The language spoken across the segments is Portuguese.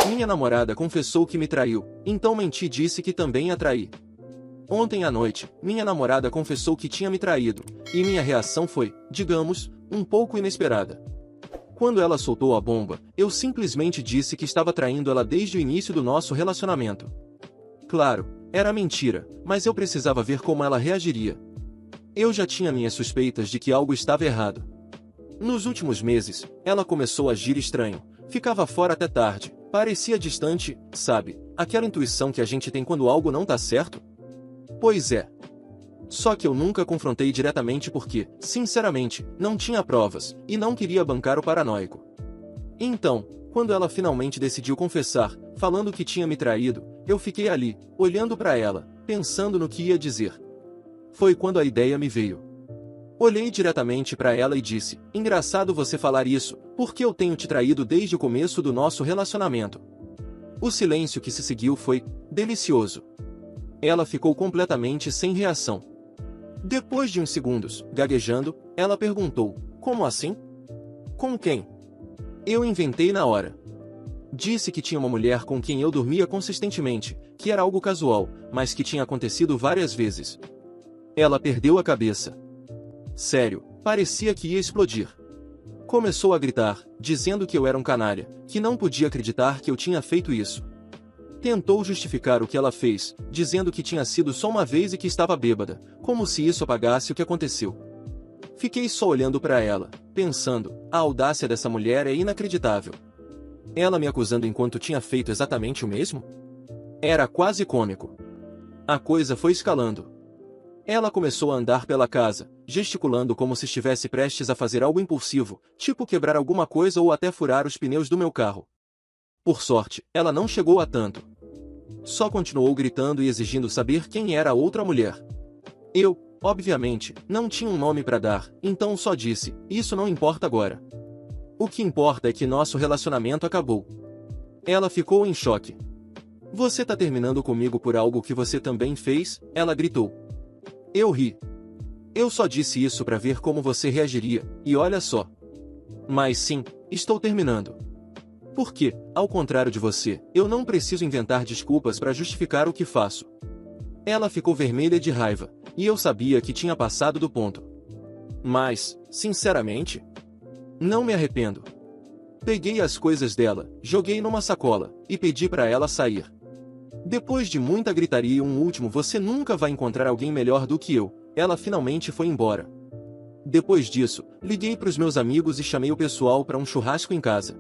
Minha namorada confessou que me traiu, então menti e disse que também a traí. Ontem à noite, minha namorada confessou que tinha me traído, e minha reação foi, digamos, um pouco inesperada. Quando ela soltou a bomba, eu simplesmente disse que estava traindo ela desde o início do nosso relacionamento. Claro, era mentira, mas eu precisava ver como ela reagiria. Eu já tinha minhas suspeitas de que algo estava errado. Nos últimos meses, ela começou a agir estranho, ficava fora até tarde, parecia distante, sabe, aquela intuição que a gente tem quando algo não tá certo? Pois é. Só que eu nunca confrontei diretamente porque, sinceramente, não tinha provas, e não queria bancar o paranoico. Então, quando ela finalmente decidiu confessar, falando que tinha me traído, eu fiquei ali, olhando para ela, pensando no que ia dizer. Foi quando a ideia me veio. Olhei diretamente para ela e disse, engraçado você falar isso, porque eu tenho te traído desde o começo do nosso relacionamento. O silêncio que se seguiu foi delicioso. Ela ficou completamente sem reação. Depois de uns segundos, gaguejando, ela perguntou, como assim? Com quem? Eu inventei na hora. Disse que tinha uma mulher com quem eu dormia consistentemente, que era algo casual, mas que tinha acontecido várias vezes. Ela perdeu a cabeça. Sério, parecia que ia explodir. Começou a gritar, dizendo que eu era um canalha, que não podia acreditar que eu tinha feito isso. Tentou justificar o que ela fez, dizendo que tinha sido só uma vez e que estava bêbada, como se isso apagasse o que aconteceu. Fiquei só olhando para ela, pensando, a audácia dessa mulher é inacreditável. Ela me acusando enquanto tinha feito exatamente o mesmo? Era quase cômico. A coisa foi escalando. Ela começou a andar pela casa, gesticulando como se estivesse prestes a fazer algo impulsivo, tipo quebrar alguma coisa ou até furar os pneus do meu carro. Por sorte, ela não chegou a tanto. Só continuou gritando e exigindo saber quem era a outra mulher. Eu, obviamente, não tinha um nome para dar, então só disse, isso não importa agora. O que importa é que nosso relacionamento acabou. Ela ficou em choque. Você tá terminando comigo por algo que você também fez? Ela gritou. Eu ri. Eu só disse isso para ver como você reagiria, e olha só. Mas sim, estou terminando. Porque, ao contrário de você, eu não preciso inventar desculpas para justificar o que faço. Ela ficou vermelha de raiva, e eu sabia que tinha passado do ponto. Mas, sinceramente, não me arrependo. Peguei as coisas dela, joguei numa sacola, e pedi para ela sair. Depois de muita gritaria e um último você nunca vai encontrar alguém melhor do que eu, ela finalmente foi embora. Depois disso, liguei para os meus amigos e chamei o pessoal para um churrasco em casa.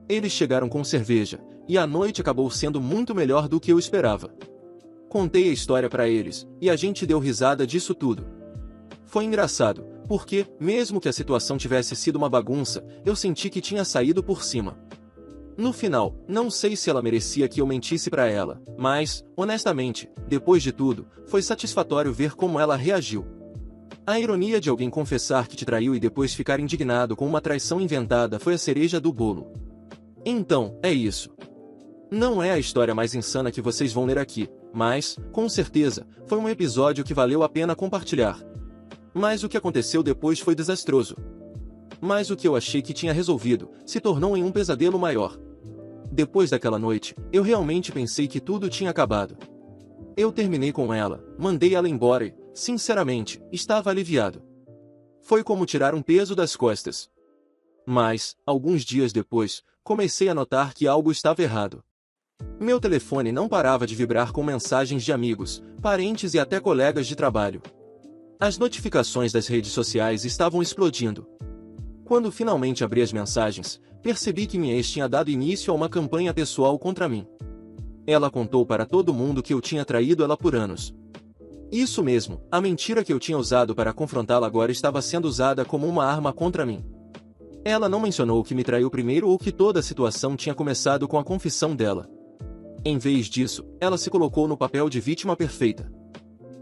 Eles chegaram com cerveja, e a noite acabou sendo muito melhor do que eu esperava. Contei a história para eles, e a gente deu risada disso tudo. Foi engraçado, porque, mesmo que a situação tivesse sido uma bagunça, eu senti que tinha saído por cima. No final, não sei se ela merecia que eu mentisse para ela, mas, honestamente, depois de tudo, foi satisfatório ver como ela reagiu. A ironia de alguém confessar que te traiu e depois ficar indignado com uma traição inventada foi a cereja do bolo. Então, é isso. Não é a história mais insana que vocês vão ler aqui, mas, com certeza, foi um episódio que valeu a pena compartilhar. Mas o que aconteceu depois foi desastroso. Mas o que eu achei que tinha resolvido, se tornou em um pesadelo maior. Depois daquela noite, eu realmente pensei que tudo tinha acabado. Eu terminei com ela, mandei ela embora e, sinceramente, estava aliviado. Foi como tirar um peso das costas. Mas, alguns dias depois, comecei a notar que algo estava errado. Meu telefone não parava de vibrar com mensagens de amigos, parentes e até colegas de trabalho. As notificações das redes sociais estavam explodindo. Quando finalmente abri as mensagens, percebi que minha ex tinha dado início a uma campanha pessoal contra mim. Ela contou para todo mundo que eu tinha traído ela por anos. Isso mesmo, a mentira que eu tinha usado para confrontá-la agora estava sendo usada como uma arma contra mim. Ela não mencionou que me traiu primeiro ou que toda a situação tinha começado com a confissão dela. Em vez disso, ela se colocou no papel de vítima perfeita.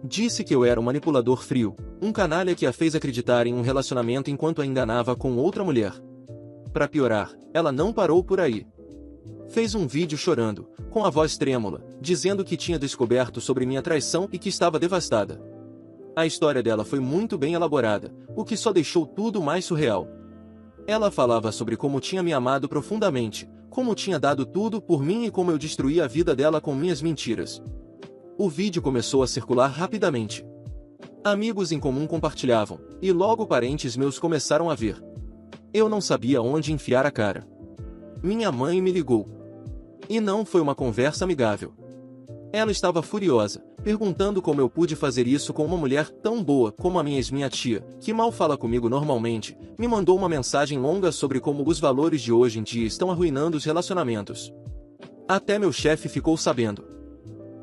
Disse que eu era um manipulador frio, um canalha que a fez acreditar em um relacionamento enquanto a enganava com outra mulher. Para piorar, ela não parou por aí. Fez um vídeo chorando, com a voz trêmula, dizendo que tinha descoberto sobre minha traição e que estava devastada. A história dela foi muito bem elaborada, o que só deixou tudo mais surreal. Ela falava sobre como tinha me amado profundamente, Como tinha dado tudo por mim e como eu destruí a vida dela com minhas mentiras. O vídeo começou a circular rapidamente. Amigos em comum compartilhavam, e logo parentes meus começaram a ver. Eu não sabia onde enfiar a cara. Minha mãe me ligou. E não foi uma conversa amigável. Ela estava furiosa, perguntando como eu pude fazer isso com uma mulher tão boa como a minha ex-minha tia, que mal fala comigo normalmente, me mandou uma mensagem longa sobre como os valores de hoje em dia estão arruinando os relacionamentos. Até meu chefe ficou sabendo.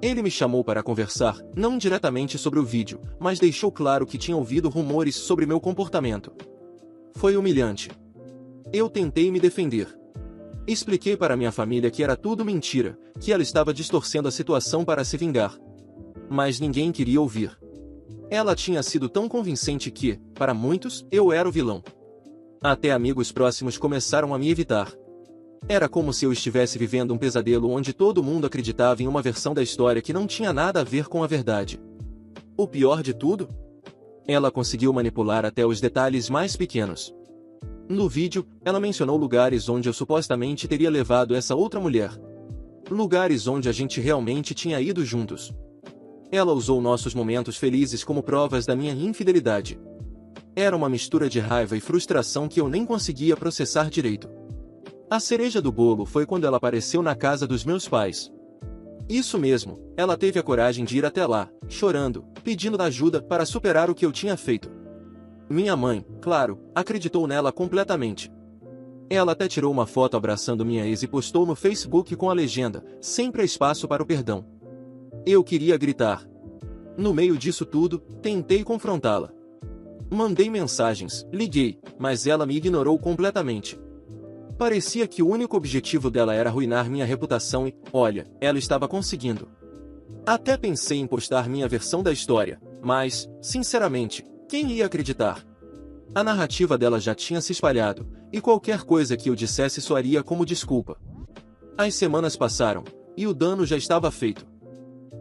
Ele me chamou para conversar, não diretamente sobre o vídeo, mas deixou claro que tinha ouvido rumores sobre meu comportamento. Foi humilhante. Eu tentei me defender. Expliquei para minha família que era tudo mentira, que ela estava distorcendo a situação para se vingar. Mas ninguém queria ouvir. Ela tinha sido tão convincente que, para muitos, eu era o vilão. Até amigos próximos começaram a me evitar. Era como se eu estivesse vivendo um pesadelo onde todo mundo acreditava em uma versão da história que não tinha nada a ver com a verdade. O pior de tudo? Ela conseguiu manipular até os detalhes mais pequenos. No vídeo, ela mencionou lugares onde eu supostamente teria levado essa outra mulher. Lugares onde a gente realmente tinha ido juntos. Ela usou nossos momentos felizes como provas da minha infidelidade. Era uma mistura de raiva e frustração que eu nem conseguia processar direito. A cereja do bolo foi quando ela apareceu na casa dos meus pais. Isso mesmo, ela teve a coragem de ir até lá, chorando, pedindo ajuda para superar o que eu tinha feito. Minha mãe, claro, acreditou nela completamente. Ela até tirou uma foto abraçando minha ex e postou no Facebook com a legenda: "Sempre há espaço para o perdão." Eu queria gritar. No meio disso tudo, tentei confrontá-la. Mandei mensagens, liguei, mas ela me ignorou completamente. Parecia que o único objetivo dela era arruinar minha reputação e, olha, ela estava conseguindo. Até pensei em postar minha versão da história, mas, sinceramente, quem ia acreditar? A narrativa dela já tinha se espalhado, e qualquer coisa que eu dissesse soaria como desculpa. As semanas passaram, e o dano já estava feito.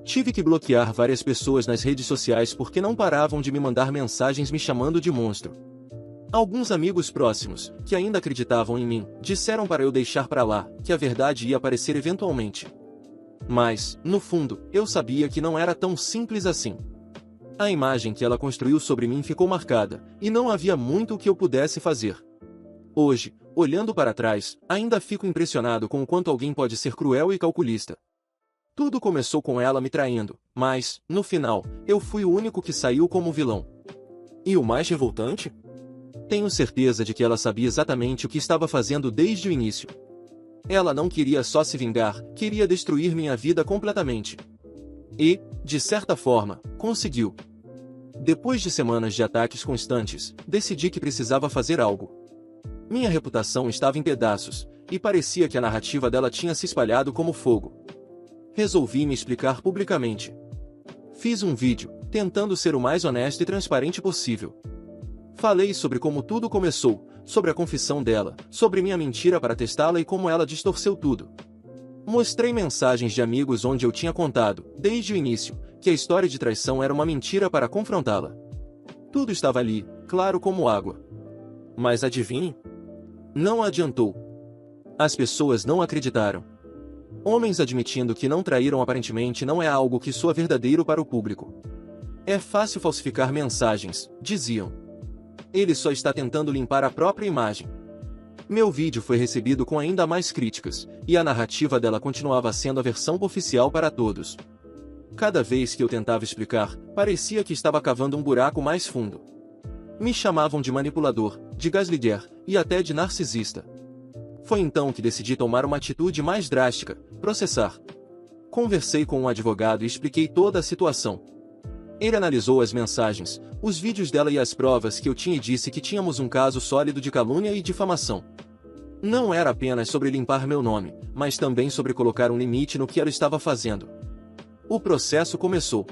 Tive que bloquear várias pessoas nas redes sociais porque não paravam de me mandar mensagens me chamando de monstro. Alguns amigos próximos, que ainda acreditavam em mim, disseram para eu deixar pra lá, que a verdade ia aparecer eventualmente. Mas, no fundo, eu sabia que não era tão simples assim. A imagem que ela construiu sobre mim ficou marcada, e não havia muito o que eu pudesse fazer. Hoje, olhando para trás, ainda fico impressionado com o quanto alguém pode ser cruel e calculista. Tudo começou com ela me traindo, mas, no final, eu fui o único que saiu como vilão. E o mais revoltante? Tenho certeza de que ela sabia exatamente o que estava fazendo desde o início. Ela não queria só se vingar, queria destruir minha vida completamente. E, de certa forma, conseguiu. Depois de semanas de ataques constantes, decidi que precisava fazer algo. Minha reputação estava em pedaços, e parecia que a narrativa dela tinha se espalhado como fogo. Resolvi me explicar publicamente. Fiz um vídeo, tentando ser o mais honesto e transparente possível. Falei sobre como tudo começou, sobre a confissão dela, sobre minha mentira para testá-la e como ela distorceu tudo. Mostrei mensagens de amigos onde eu tinha contado, desde o início, que a história de traição era uma mentira para confrontá-la. Tudo estava ali, claro como água. Mas adivinhe? Não adiantou. As pessoas não acreditaram. Homens admitindo que não traíram aparentemente não é algo que soa verdadeiro para o público. É fácil falsificar mensagens, diziam. Ele só está tentando limpar a própria imagem. Meu vídeo foi recebido com ainda mais críticas, e a narrativa dela continuava sendo a versão oficial para todos. Cada vez que eu tentava explicar, parecia que estava cavando um buraco mais fundo. Me chamavam de manipulador, de gaslighter, e até de narcisista. Foi então que decidi tomar uma atitude mais drástica, processar. Conversei com um advogado e expliquei toda a situação. Ele analisou as mensagens, os vídeos dela e as provas que eu tinha e disse que tínhamos um caso sólido de calúnia e difamação. Não era apenas sobre limpar meu nome, mas também sobre colocar um limite no que ela estava fazendo. O processo começou.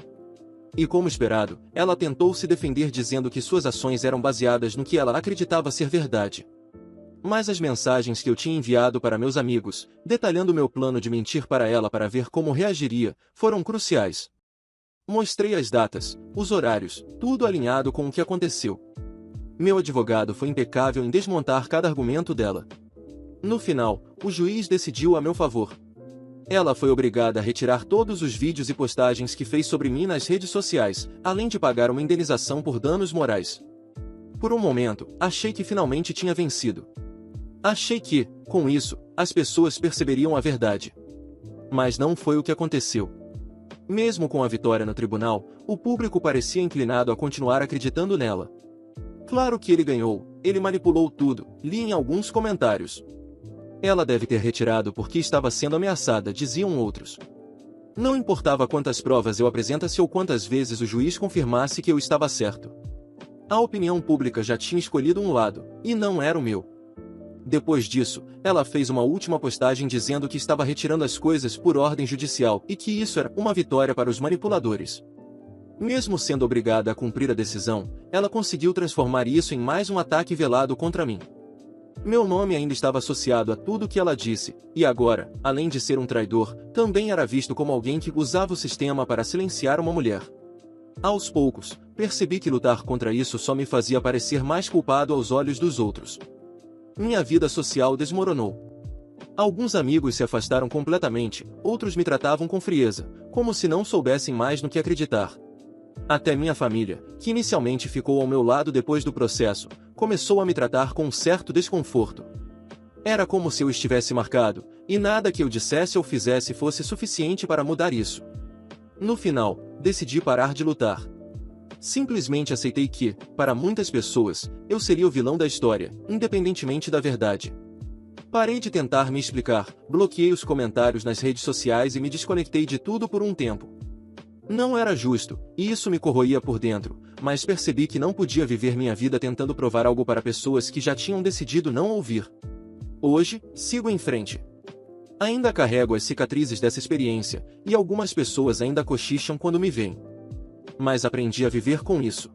E como esperado, ela tentou se defender dizendo que suas ações eram baseadas no que ela acreditava ser verdade. Mas as mensagens que eu tinha enviado para meus amigos, detalhando meu plano de mentir para ela para ver como reagiria, foram cruciais. Mostrei as datas, os horários, tudo alinhado com o que aconteceu. Meu advogado foi impecável em desmontar cada argumento dela. No final, o juiz decidiu a meu favor. Ela foi obrigada a retirar todos os vídeos e postagens que fez sobre mim nas redes sociais, além de pagar uma indenização por danos morais. Por um momento, achei que finalmente tinha vencido. Achei que, com isso, as pessoas perceberiam a verdade. Mas não foi o que aconteceu. Mesmo com a vitória no tribunal, o público parecia inclinado a continuar acreditando nela. Claro que ele ganhou, ele manipulou tudo, li em alguns comentários. Ela deve ter retirado porque estava sendo ameaçada, diziam outros. Não importava quantas provas eu apresentasse ou quantas vezes o juiz confirmasse que eu estava certo. A opinião pública já tinha escolhido um lado, e não era o meu. Depois disso, ela fez uma última postagem dizendo que estava retirando as coisas por ordem judicial e que isso era uma vitória para os manipuladores. Mesmo sendo obrigada a cumprir a decisão, ela conseguiu transformar isso em mais um ataque velado contra mim. Meu nome ainda estava associado a tudo o que ela disse, e agora, além de ser um traidor, também era visto como alguém que usava o sistema para silenciar uma mulher. Aos poucos, percebi que lutar contra isso só me fazia parecer mais culpado aos olhos dos outros. Minha vida social desmoronou. Alguns amigos se afastaram completamente, outros me tratavam com frieza, como se não soubessem mais no que acreditar. Até minha família, que inicialmente ficou ao meu lado depois do processo, começou a me tratar com um certo desconforto. Era como se eu estivesse marcado, e nada que eu dissesse ou fizesse fosse suficiente para mudar isso. No final, decidi parar de lutar. Simplesmente aceitei que, para muitas pessoas, eu seria o vilão da história, independentemente da verdade. Parei de tentar me explicar, bloqueei os comentários nas redes sociais e me desconectei de tudo por um tempo. Não era justo, e isso me corroía por dentro, mas percebi que não podia viver minha vida tentando provar algo para pessoas que já tinham decidido não ouvir. Hoje, sigo em frente. Ainda carrego as cicatrizes dessa experiência, e algumas pessoas ainda cochicham quando me veem. Mas aprendi a viver com isso.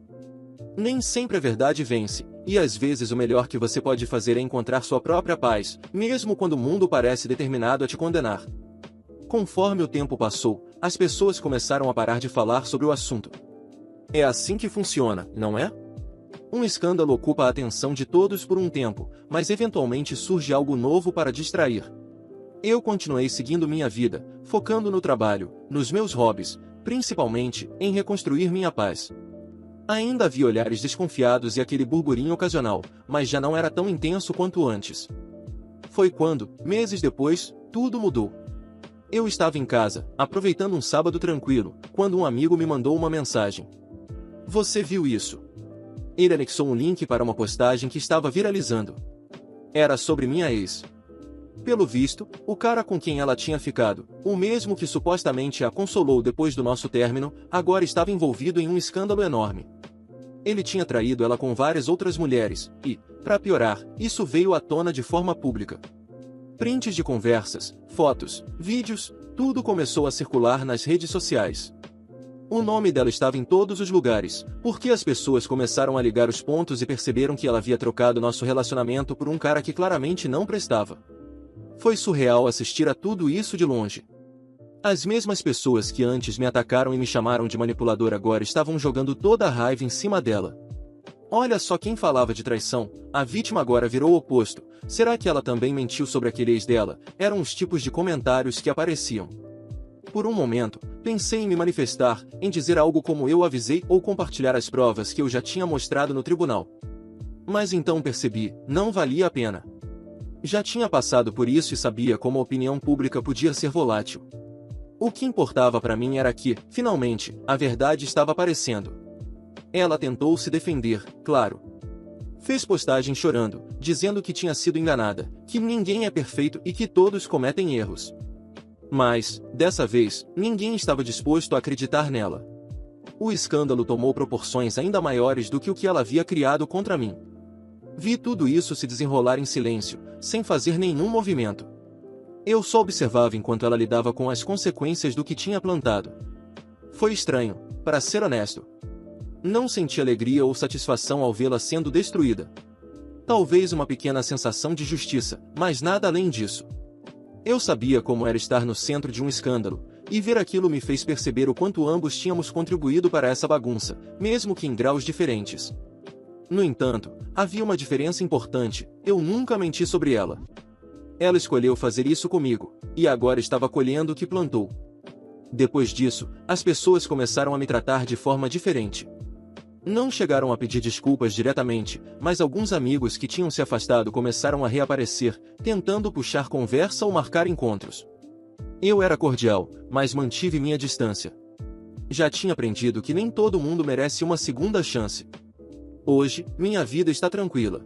Nem sempre a verdade vence, e às vezes o melhor que você pode fazer é encontrar sua própria paz, mesmo quando o mundo parece determinado a te condenar. Conforme o tempo passou, as pessoas começaram a parar de falar sobre o assunto. É assim que funciona, não é? Um escândalo ocupa a atenção de todos por um tempo, mas eventualmente surge algo novo para distrair. Eu continuei seguindo minha vida, focando no trabalho, nos meus hobbies, principalmente em reconstruir minha paz. Ainda havia olhares desconfiados e aquele burburinho ocasional, mas já não era tão intenso quanto antes. Foi quando, meses depois, tudo mudou. Eu estava em casa, aproveitando um sábado tranquilo, quando um amigo me mandou uma mensagem. Você viu isso? Ele anexou um link para uma postagem que estava viralizando. Era sobre minha ex. Pelo visto, o cara com quem ela tinha ficado, o mesmo que supostamente a consolou depois do nosso término, agora estava envolvido em um escândalo enorme. Ele tinha traído ela com várias outras mulheres, e, para piorar, isso veio à tona de forma pública. Prints de conversas, fotos, vídeos, tudo começou a circular nas redes sociais. O nome dela estava em todos os lugares, porque as pessoas começaram a ligar os pontos e perceberam que ela havia trocado nosso relacionamento por um cara que claramente não prestava. Foi surreal assistir a tudo isso de longe. As mesmas pessoas que antes me atacaram e me chamaram de manipulador agora estavam jogando toda a raiva em cima dela. Olha só quem falava de traição, a vítima agora virou o oposto. Será que ela também mentiu sobre aquele ex dela? Eram os tipos de comentários que apareciam. Por um momento, pensei em me manifestar, em dizer algo como eu avisei ou compartilhar as provas que eu já tinha mostrado no tribunal. Mas então percebi, não valia a pena. Já tinha passado por isso e sabia como a opinião pública podia ser volátil. O que importava para mim era que, finalmente, a verdade estava aparecendo. Ela tentou se defender, claro. Fez postagem chorando, dizendo que tinha sido enganada, que ninguém é perfeito e que todos cometem erros. Mas, dessa vez, ninguém estava disposto a acreditar nela. O escândalo tomou proporções ainda maiores do que o que ela havia criado contra mim. Vi tudo isso se desenrolar em silêncio, sem fazer nenhum movimento. Eu só observava enquanto ela lidava com as consequências do que tinha plantado. Foi estranho, para ser honesto. Não senti alegria ou satisfação ao vê-la sendo destruída. Talvez uma pequena sensação de justiça, mas nada além disso. Eu sabia como era estar no centro de um escândalo, e ver aquilo me fez perceber o quanto ambos tínhamos contribuído para essa bagunça, mesmo que em graus diferentes. No entanto, havia uma diferença importante: eu nunca menti sobre ela. Ela escolheu fazer isso comigo, e agora estava colhendo o que plantou. Depois disso, as pessoas começaram a me tratar de forma diferente. Não chegaram a pedir desculpas diretamente, mas alguns amigos que tinham se afastado começaram a reaparecer, tentando puxar conversa ou marcar encontros. Eu era cordial, mas mantive minha distância. Já tinha aprendido que nem todo mundo merece uma segunda chance. Hoje, minha vida está tranquila.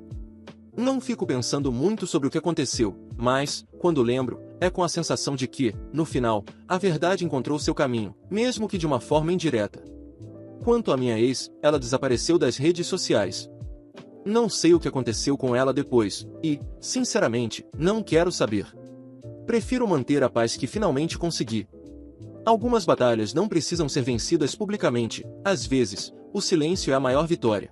Não fico pensando muito sobre o que aconteceu, mas, quando lembro, é com a sensação de que, no final, a verdade encontrou seu caminho, mesmo que de uma forma indireta. Quanto à minha ex, ela desapareceu das redes sociais. Não sei o que aconteceu com ela depois, e, sinceramente, não quero saber. Prefiro manter a paz que finalmente consegui. Algumas batalhas não precisam ser vencidas publicamente, às vezes, o silêncio é a maior vitória.